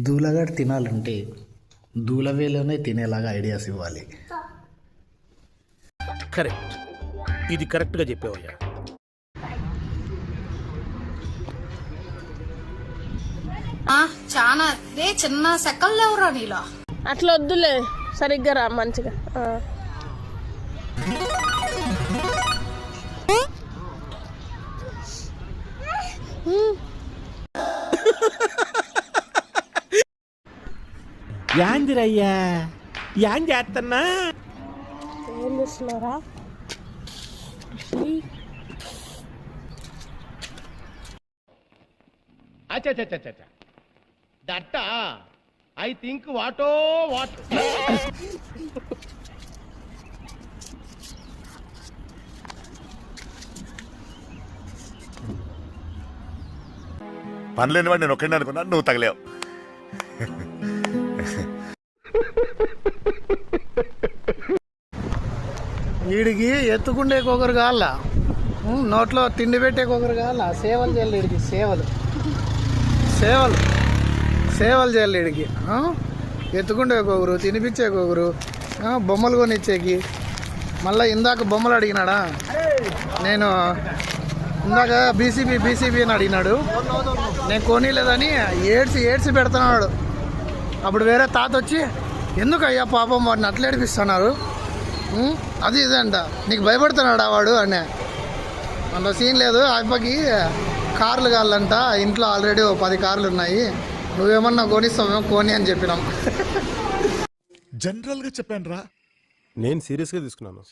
దూలగాడు తినాలంటే దూలవేలోనే తినేలాగా ఐడియాస్ ఇవ్వాలి. కరెక్ట్, ఇది కరెక్ట్గా చెప్పావయ్యా. చాలా చిన్న సెకల్ లేవురా నీలో. అట్లా వద్దులే, సరిగ్గా రా మంచిగా. యాందిరయ్యా, యాం చేస్తున్నా? ఏం చేస్తున్నారా? దట్ ఐ థింక్ వాటో వాట్. పనిలేని వాడు నేను ఒక్కడే అనుకున్నాను, నువ్వు తగలేవు. వీడికి ఎత్తుకుండే ఒకరు కావాల, నోట్లో తిండి పెట్టే ఒకరు కావాల. సేవలు చేయాలి వీడికి, సేవలు సేవలు సేవలు చేయాలి వీడికి. ఎత్తుకుండే ఒకరు, తినిపించే ఒకరు, బొమ్మలు కొనిచ్చేకి. మళ్ళీ ఇందాక బొమ్మలు అడిగినాడా, నేను ఇందాక బీసీబీ అని అడిగినాడు, నేను కొనిలేదని ఏడ్చి పెడుతున్నాడు. అప్పుడు వేరే తాత వచ్చి, ఎందుకు అయ్యా పాపం వాడిని అట్లా ఏడిపిస్తున్నారు, అది ఇదంట, నీకు భయపడుతున్నాడా వాడు అనే. అందులో సీన్ లేదు. అప్పకి కార్లు కావాలంట, ఇంట్లో ఆల్రెడీ 10 కార్లు ఉన్నాయి, నువ్వేమన్నా కొనిస్తావేమో కొని అని చెప్పినాం. జనరల్ గా చెప్పాను రా, నేను సీరియస్గా తీసుకున్నాను.